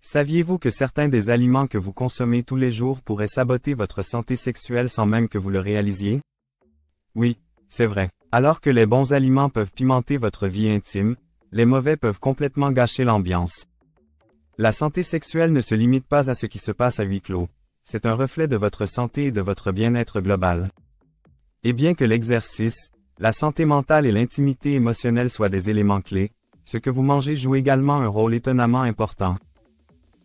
Saviez-vous que certains des aliments que vous consommez tous les jours pourraient saboter votre santé sexuelle sans même que vous le réalisiez? Oui, c'est vrai. Alors que les bons aliments peuvent pimenter votre vie intime, les mauvais peuvent complètement gâcher l'ambiance. La santé sexuelle ne se limite pas à ce qui se passe à huis clos. C'est un reflet de votre santé et de votre bien-être global. Et bien que l'exercice, la santé mentale et l'intimité émotionnelle soient des éléments clés, ce que vous mangez joue également un rôle étonnamment important.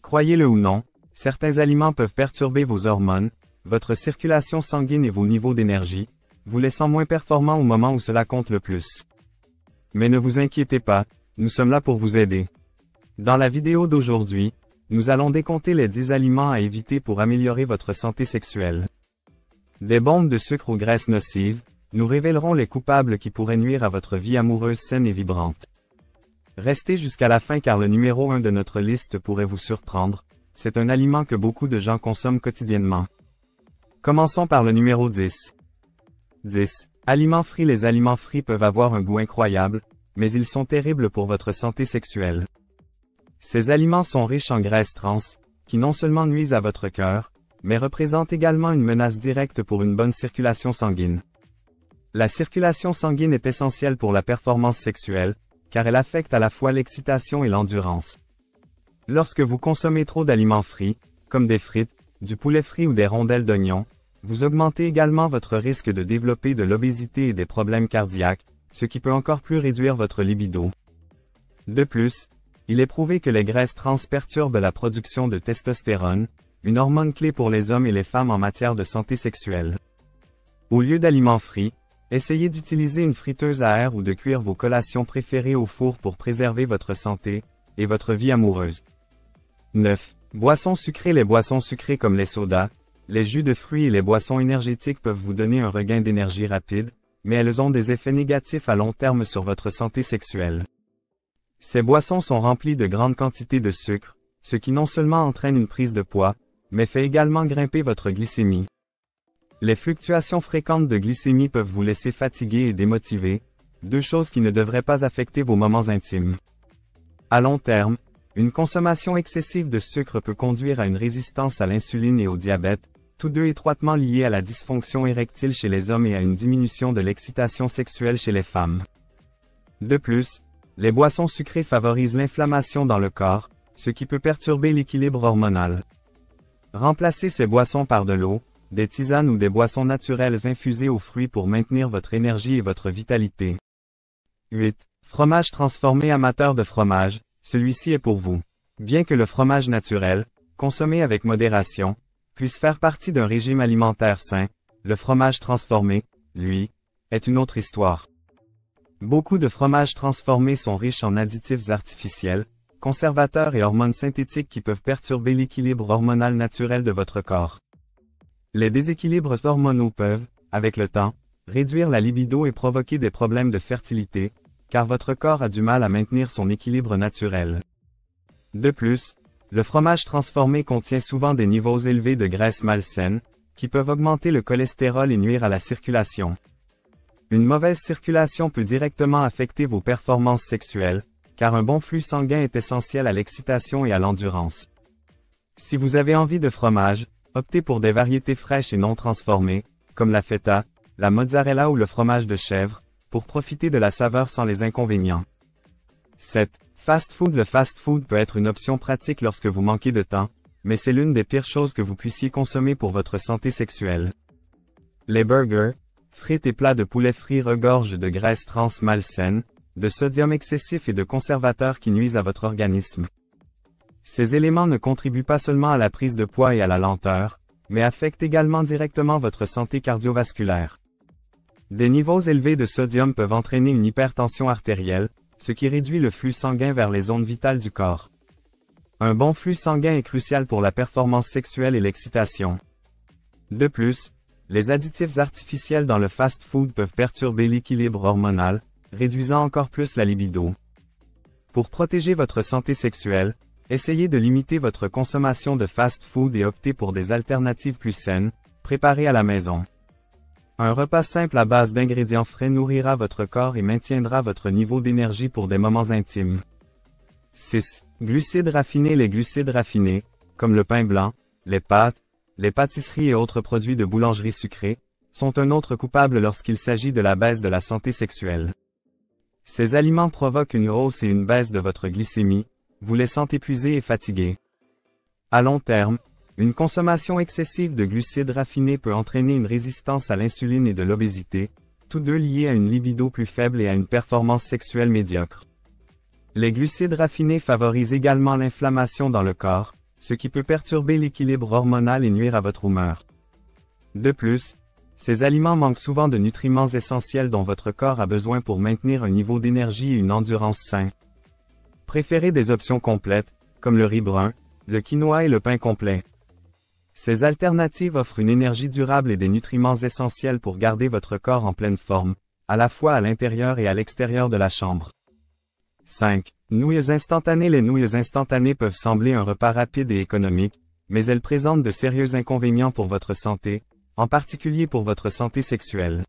Croyez-le ou non, certains aliments peuvent perturber vos hormones, votre circulation sanguine et vos niveaux d'énergie, vous laissant moins performant au moment où cela compte le plus. Mais ne vous inquiétez pas, nous sommes là pour vous aider. Dans la vidéo d'aujourd'hui, nous allons décompter les 10 aliments à éviter pour améliorer votre santé sexuelle. Des bombes de sucre ou graisses nocives, nous révélerons les coupables qui pourraient nuire à votre vie amoureuse saine et vibrante. Restez jusqu'à la fin car le numéro 1 de notre liste pourrait vous surprendre, c'est un aliment que beaucoup de gens consomment quotidiennement. Commençons par le numéro 10. 10. Aliments frits. Les aliments frits peuvent avoir un goût incroyable, mais ils sont terribles pour votre santé sexuelle. Ces aliments sont riches en graisses trans, qui non seulement nuisent à votre cœur, mais représentent également une menace directe pour une bonne circulation sanguine. La circulation sanguine est essentielle pour la performance sexuelle, car elle affecte à la fois l'excitation et l'endurance. Lorsque vous consommez trop d'aliments frits, comme des frites, du poulet frit ou des rondelles d'oignon, vous augmentez également votre risque de développer de l'obésité et des problèmes cardiaques, ce qui peut encore plus réduire votre libido. De plus, il est prouvé que les graisses trans perturbent la production de testostérone, une hormone clé pour les hommes et les femmes en matière de santé sexuelle. Au lieu d'aliments frits, essayez d'utiliser une friteuse à air ou de cuire vos collations préférées au four pour préserver votre santé et votre vie amoureuse. 9. Boissons sucrées. Les boissons sucrées comme les sodas, les jus de fruits et les boissons énergétiques peuvent vous donner un regain d'énergie rapide, mais elles ont des effets négatifs à long terme sur votre santé sexuelle. Ces boissons sont remplies de grandes quantités de sucre, ce qui non seulement entraîne une prise de poids, mais fait également grimper votre glycémie. Les fluctuations fréquentes de glycémie peuvent vous laisser fatigué et démotivé, deux choses qui ne devraient pas affecter vos moments intimes. À long terme, une consommation excessive de sucre peut conduire à une résistance à l'insuline et au diabète, tous deux étroitement liés à la dysfonction érectile chez les hommes et à une diminution de l'excitation sexuelle chez les femmes. De plus, les boissons sucrées favorisent l'inflammation dans le corps, ce qui peut perturber l'équilibre hormonal. Remplacez ces boissons par de l'eau, des tisanes ou des boissons naturelles infusées aux fruits pour maintenir votre énergie et votre vitalité. 8. Fromage transformé. Amateur de fromage, celui-ci est pour vous. Bien que le fromage naturel, consommé avec modération, puisse faire partie d'un régime alimentaire sain, le fromage transformé, lui, est une autre histoire. Beaucoup de fromages transformés sont riches en additifs artificiels, conservateurs et hormones synthétiques qui peuvent perturber l'équilibre hormonal naturel de votre corps. Les déséquilibres hormonaux peuvent, avec le temps, réduire la libido et provoquer des problèmes de fertilité, car votre corps a du mal à maintenir son équilibre naturel. De plus, le fromage transformé contient souvent des niveaux élevés de graisses malsaines, qui peuvent augmenter le cholestérol et nuire à la circulation. Une mauvaise circulation peut directement affecter vos performances sexuelles, car un bon flux sanguin est essentiel à l'excitation et à l'endurance. Si vous avez envie de fromage, optez pour des variétés fraîches et non transformées, comme la feta, la mozzarella ou le fromage de chèvre, pour profiter de la saveur sans les inconvénients. 7. Fast food. Le fast food peut être une option pratique lorsque vous manquez de temps, mais c'est l'une des pires choses que vous puissiez consommer pour votre santé sexuelle. Les burgers, frites et plats de poulet frit regorgent de graisses trans malsaines, de sodium excessif et de conservateurs qui nuisent à votre organisme. Ces éléments ne contribuent pas seulement à la prise de poids et à la lenteur, mais affectent également directement votre santé cardiovasculaire. Des niveaux élevés de sodium peuvent entraîner une hypertension artérielle, ce qui réduit le flux sanguin vers les zones vitales du corps. Un bon flux sanguin est crucial pour la performance sexuelle et l'excitation. De plus, les additifs artificiels dans le fast-food peuvent perturber l'équilibre hormonal, réduisant encore plus la libido. Pour protéger votre santé sexuelle, essayez de limiter votre consommation de fast-food et optez pour des alternatives plus saines, préparées à la maison. Un repas simple à base d'ingrédients frais nourrira votre corps et maintiendra votre niveau d'énergie pour des moments intimes. 6. Glucides raffinés. Les glucides raffinés, comme le pain blanc, les pâtes, les pâtisseries et autres produits de boulangerie sucrés, sont un autre coupable lorsqu'il s'agit de la baisse de la santé sexuelle. Ces aliments provoquent une hausse et une baisse de votre glycémie, vous laissant épuisé et fatigué. À long terme, une consommation excessive de glucides raffinés peut entraîner une résistance à l'insuline et de l'obésité, tous deux liés à une libido plus faible et à une performance sexuelle médiocre. Les glucides raffinés favorisent également l'inflammation dans le corps, ce qui peut perturber l'équilibre hormonal et nuire à votre humeur. De plus, ces aliments manquent souvent de nutriments essentiels dont votre corps a besoin pour maintenir un niveau d'énergie et une endurance sain. Préférez des options complètes, comme le riz brun, le quinoa et le pain complet. Ces alternatives offrent une énergie durable et des nutriments essentiels pour garder votre corps en pleine forme, à la fois à l'intérieur et à l'extérieur de la chambre. 5. Nouilles instantanées. Les nouilles instantanées peuvent sembler un repas rapide et économique, mais elles présentent de sérieux inconvénients pour votre santé, en particulier pour votre santé sexuelle.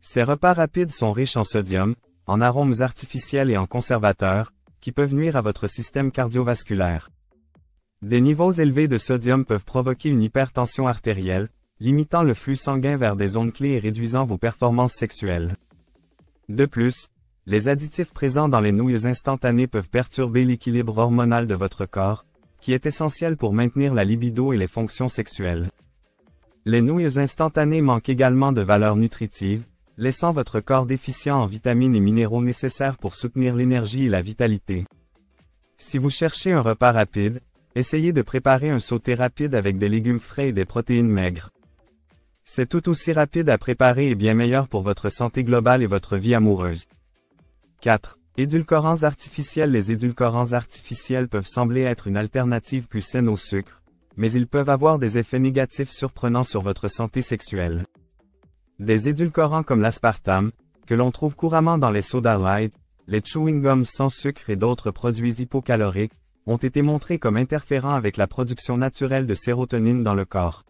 Ces repas rapides sont riches en sodium, en arômes artificiels et en conservateurs, qui peuvent nuire à votre système cardiovasculaire. Des niveaux élevés de sodium peuvent provoquer une hypertension artérielle, limitant le flux sanguin vers des zones clés et réduisant vos performances sexuelles. De plus, les additifs présents dans les nouilles instantanées peuvent perturber l'équilibre hormonal de votre corps, qui est essentiel pour maintenir la libido et les fonctions sexuelles. Les nouilles instantanées manquent également de valeurs nutritives, laissant votre corps déficient en vitamines et minéraux nécessaires pour soutenir l'énergie et la vitalité. Si vous cherchez un repas rapide, essayez de préparer un sauté rapide avec des légumes frais et des protéines maigres. C'est tout aussi rapide à préparer et bien meilleur pour votre santé globale et votre vie amoureuse. 4. Édulcorants artificiels. Les édulcorants artificiels peuvent sembler être une alternative plus saine au sucre, mais ils peuvent avoir des effets négatifs surprenants sur votre santé sexuelle. Des édulcorants comme l'aspartame, que l'on trouve couramment dans les soda light, les chewing-gums sans sucre et d'autres produits hypocaloriques, ont été montrés comme interférant avec la production naturelle de sérotonine dans le corps.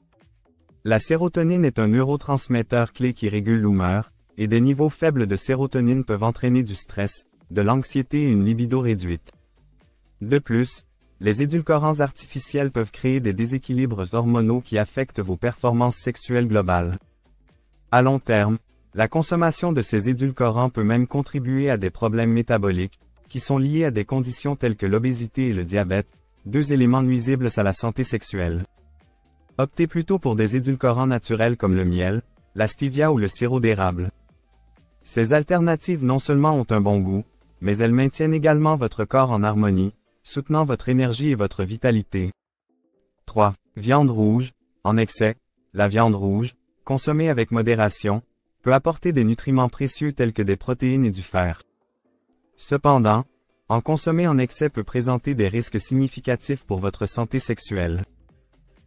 La sérotonine est un neurotransmetteur clé qui régule l'humeur, et des niveaux faibles de sérotonine peuvent entraîner du stress, de l'anxiété et une libido réduite. De plus, les édulcorants artificiels peuvent créer des déséquilibres hormonaux qui affectent vos performances sexuelles globales. À long terme, la consommation de ces édulcorants peut même contribuer à des problèmes métaboliques, qui sont liés à des conditions telles que l'obésité et le diabète, deux éléments nuisibles à la santé sexuelle. Optez plutôt pour des édulcorants naturels comme le miel, la stevia ou le sirop d'érable. Ces alternatives non seulement ont un bon goût, mais elles maintiennent également votre corps en harmonie, soutenant votre énergie et votre vitalité. 3. Viande rouge. En excès, la viande rouge, consommée avec modération, peut apporter des nutriments précieux tels que des protéines et du fer. Cependant, en consommer en excès peut présenter des risques significatifs pour votre santé sexuelle.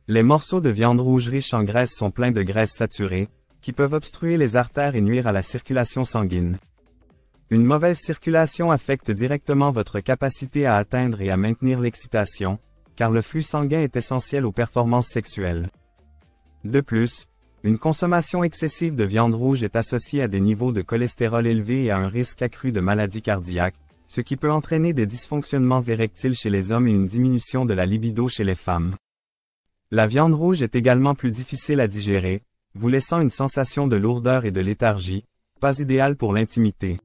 Les morceaux de viande rouge riches en graisse sont pleins de graisses saturées, qui peuvent obstruer les artères et nuire à la circulation sanguine. Une mauvaise circulation affecte directement votre capacité à atteindre et à maintenir l'excitation, car le flux sanguin est essentiel aux performances sexuelles. De plus, une consommation excessive de viande rouge est associée à des niveaux de cholestérol élevés et à un risque accru de maladies cardiaques, ce qui peut entraîner des dysfonctionnements érectiles chez les hommes et une diminution de la libido chez les femmes. La viande rouge est également plus difficile à digérer, vous laissant une sensation de lourdeur et de léthargie, pas idéale pour l'intimité.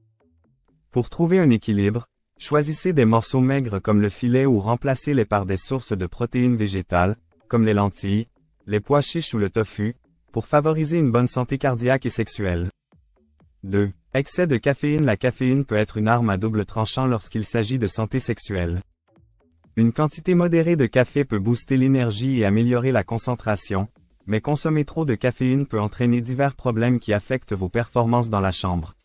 Pour trouver un équilibre, choisissez des morceaux maigres comme le filet ou remplacez-les par des sources de protéines végétales, comme les lentilles, les pois chiches ou le tofu, pour favoriser une bonne santé cardiaque et sexuelle. 2. Excès de caféine. La caféine peut être une arme à double tranchant lorsqu'il s'agit de santé sexuelle. Une quantité modérée de café peut booster l'énergie et améliorer la concentration, mais consommer trop de caféine peut entraîner divers problèmes qui affectent vos performances dans la chambre.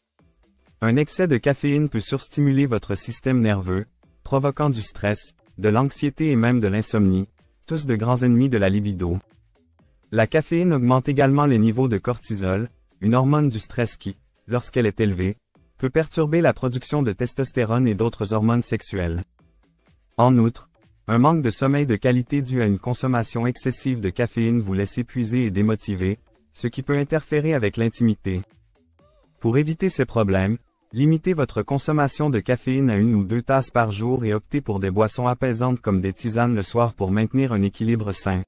Un excès de caféine peut surstimuler votre système nerveux, provoquant du stress, de l'anxiété et même de l'insomnie, tous de grands ennemis de la libido. La caféine augmente également les niveaux de cortisol, une hormone du stress qui, lorsqu'elle est élevée, peut perturber la production de testostérone et d'autres hormones sexuelles. En outre, un manque de sommeil de qualité dû à une consommation excessive de caféine vous laisse épuisé et démotivé, ce qui peut interférer avec l'intimité. Pour éviter ces problèmes, Limitez votre consommation de caféine à 1 ou 2 tasses par jour et optez pour des boissons apaisantes comme des tisanes le soir pour maintenir un équilibre sain.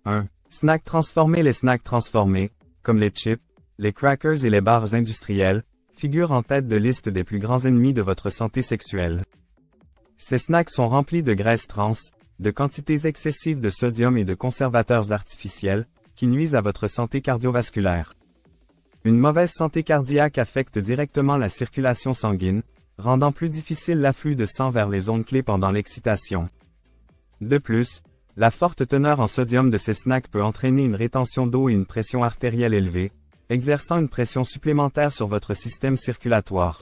1. Snacks transformés. Les snacks transformés, comme les chips, les crackers et les barres industrielles, figurent en tête de liste des plus grands ennemis de votre santé sexuelle. Ces snacks sont remplis de graisses trans, de quantités excessives de sodium et de conservateurs artificiels, qui nuisent à votre santé cardiovasculaire. Une mauvaise santé cardiaque affecte directement la circulation sanguine, rendant plus difficile l'afflux de sang vers les zones clés pendant l'excitation. De plus, la forte teneur en sodium de ces snacks peut entraîner une rétention d'eau et une pression artérielle élevée, exerçant une pression supplémentaire sur votre système circulatoire.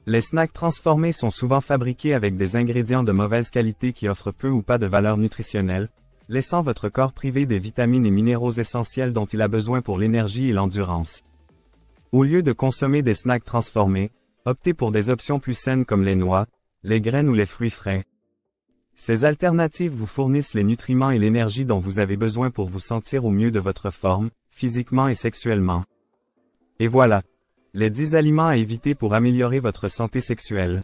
Les snacks transformés sont souvent fabriqués avec des ingrédients de mauvaise qualité qui offrent peu ou pas de valeur nutritionnelle, laissant votre corps privé des vitamines et minéraux essentiels dont il a besoin pour l'énergie et l'endurance. Au lieu de consommer des snacks transformés, optez pour des options plus saines comme les noix, les graines ou les fruits frais. Ces alternatives vous fournissent les nutriments et l'énergie dont vous avez besoin pour vous sentir au mieux de votre forme, physiquement et sexuellement. Et voilà, les 10 aliments à éviter pour améliorer votre santé sexuelle.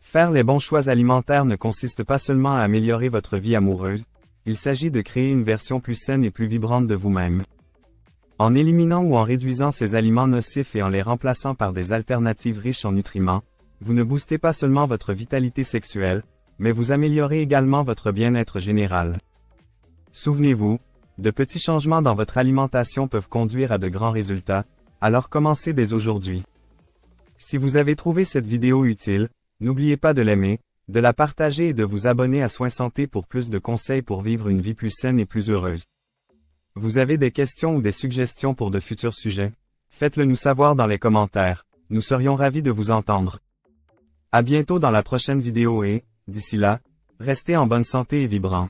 Faire les bons choix alimentaires ne consiste pas seulement à améliorer votre vie amoureuse, il s'agit de créer une version plus saine et plus vibrante de vous-même. En éliminant ou en réduisant ces aliments nocifs et en les remplaçant par des alternatives riches en nutriments, vous ne boostez pas seulement votre vitalité sexuelle, mais vous améliorez également votre bien-être général. Souvenez-vous, de petits changements dans votre alimentation peuvent conduire à de grands résultats, alors commencez dès aujourd'hui. Si vous avez trouvé cette vidéo utile, n'oubliez pas de l'aimer, de la partager et de vous abonner à Soins Santé pour plus de conseils pour vivre une vie plus saine et plus heureuse. Vous avez des questions ou des suggestions pour de futurs sujets? Faites-le nous savoir dans les commentaires, nous serions ravis de vous entendre. À bientôt dans la prochaine vidéo et, d'ici là, restez en bonne santé et vibrants.